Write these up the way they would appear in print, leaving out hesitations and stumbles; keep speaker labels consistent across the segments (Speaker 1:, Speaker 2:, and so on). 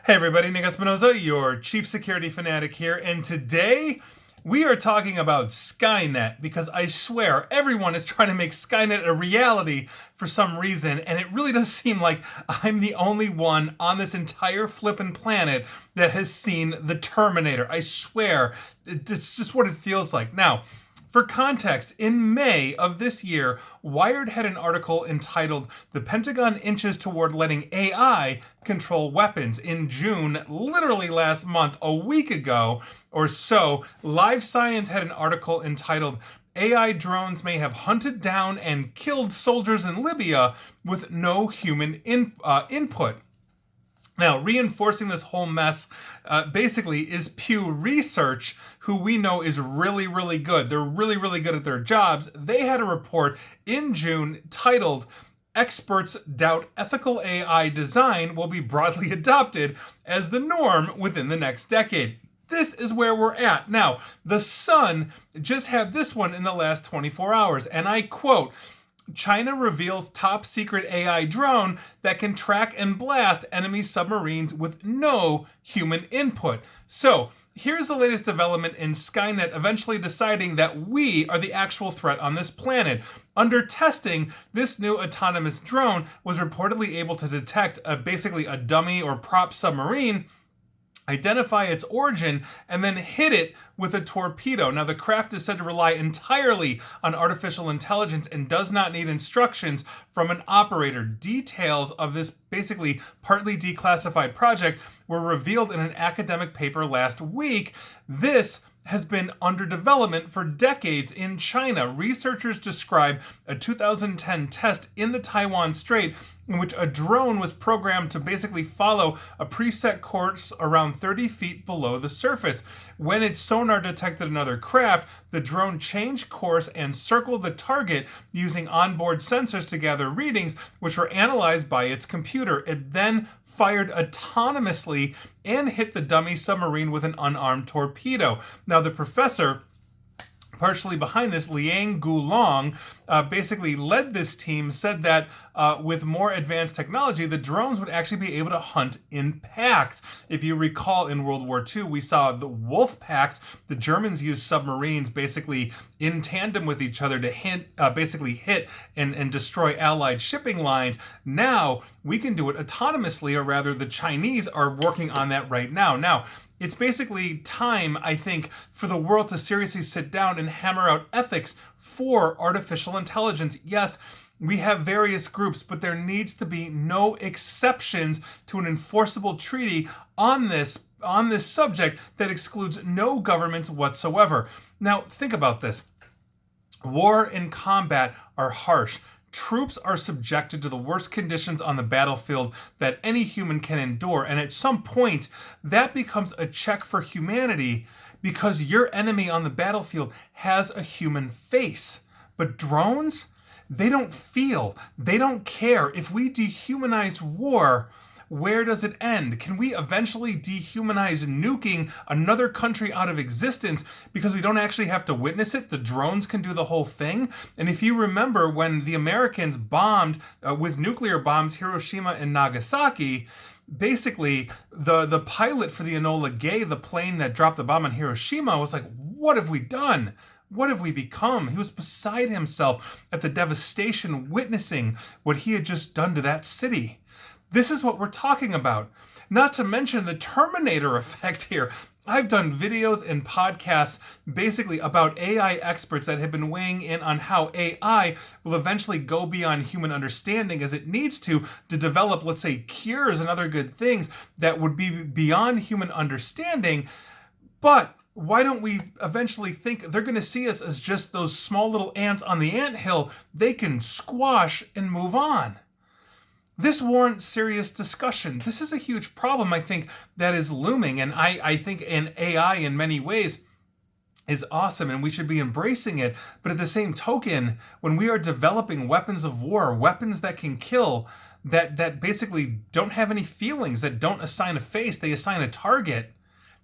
Speaker 1: Hey everybody, Nick Espinoza, your chief security fanatic here, and today we are talking about SkyNet because I swear everyone is trying to make SkyNet a reality for some reason, and it really does seem like I'm the only one on this entire flippin' planet that has seen the Terminator. I swear, it's just what it feels like. Now, for context, in May of this year, Wired had an article entitled "The Pentagon Inches Toward Letting AI Control Weapons." In June, literally last month, a week ago or so, Live Science had an article entitled "AI Drones May Have Hunted Down and Killed Soldiers in Libya with No Human Input." Now, reinforcing this whole mess basically is Pew Research, who we know is really, really good. They're really, really good at their jobs. They had a report in June titled "Experts Doubt Ethical AI Design Will Be Broadly Adopted as the Norm Within the Next Decade." This is where we're at. Now, The Sun just had this one in the last 24 hours, and I quote, "China reveals top secret AI drone that can track and blast enemy submarines with no human input." So, here's the latest development in SkyNet eventually deciding that we are the actual threat on this planet. Under testing, this new autonomous drone was reportedly able to detect basically a dummy or prop submarine, identify its origin, and then hit it with a torpedo. Now, the craft is said to rely entirely on artificial intelligence and does not need instructions from an operator. Details of this basically partly declassified project were revealed in an academic paper last week. This has been under development for decades in China. Researchers describe a 2010 test in the Taiwan Strait in which a drone was programmed to basically follow a preset course around 30 feet below the surface. When its sonar detected another craft, the drone changed course and circled the target using onboard sensors to gather readings, which were analyzed by its computer. It then fired autonomously and hit the dummy submarine with an unarmed torpedo. Now, the professor partially behind this, Liang Gulong, basically led this team, said that with more advanced technology, the drones would actually be able to hunt in packs. If you recall, in World War II, we saw the wolf packs. The Germans used submarines basically in tandem with each other to basically hit and destroy Allied shipping lines. Now, we can do it autonomously, or rather, the Chinese are working on that right now. Now, it's basically time, I think, for the world to seriously sit down and hammer out ethics for artificial intelligence. Yes, we have various groups, but there needs to be no exceptions to an enforceable treaty on this subject that excludes no governments whatsoever. Now, think about this. War and combat are harsh. Troops are subjected to the worst conditions on the battlefield that any human can endure, and at some point, that becomes a check for humanity because your enemy on the battlefield has a human face. But drones, they don't feel, they don't care. If we dehumanize war, where does it end? Can we eventually dehumanize nuking another country out of existence because we don't actually have to witness it? The drones can do the whole thing. And if you remember when the Americans bombed with nuclear bombs Hiroshima and Nagasaki, basically the pilot for the Enola Gay, the plane that dropped the bomb on Hiroshima, was like, what have we done? What have we become? He was beside himself at the devastation, witnessing what he had just done to that city. This is what we're talking about. Not to mention the Terminator effect here. I've done videos and podcasts basically about AI experts that have been weighing in on how AI will eventually go beyond human understanding as it needs to develop, let's say, cures and other good things that would be beyond human understanding. But why don't we eventually think they're going to see us as just those small little ants on the anthill they can squash and move on? This warrants serious discussion. This is a huge problem, I think, that is looming. And I think in AI in many ways is awesome and we should be embracing it. But at the same token, when we are developing weapons of war, weapons that can kill, that basically don't have any feelings, that don't assign a face, they assign a target,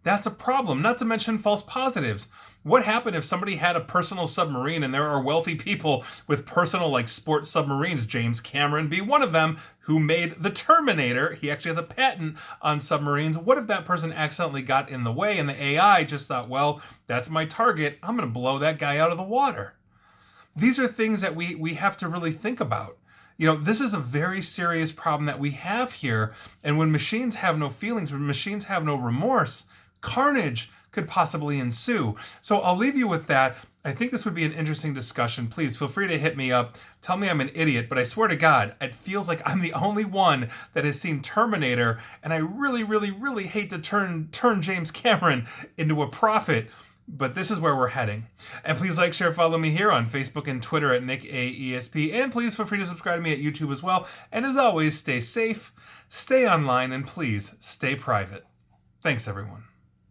Speaker 1: That's a problem, not to mention false positives. What happened if somebody had a personal submarine, and there are wealthy people with personal, like, sport submarines? James Cameron be one of them, who made the Terminator. He actually has a patent on submarines. What if that person accidentally got in the way and the AI just thought, well, that's my target, I'm going to blow that guy out of the water? These are things that we have to really think about. You know, this is a very serious problem that we have here. And when machines have no feelings, when machines have no remorse, carnage could possibly ensue. So I'll leave you with that. I think this would be an interesting discussion. Please feel free to hit me up. Tell me I'm an idiot, but I swear to God, it feels like I'm the only one that has seen Terminator, and I really, really, really hate to turn James Cameron into a prophet. But this is where we're heading. And please like, share, follow me here on Facebook and Twitter at NickAESP. And please feel free to subscribe to me at YouTube as well. And as always, stay safe, stay online, and please stay private. Thanks, everyone.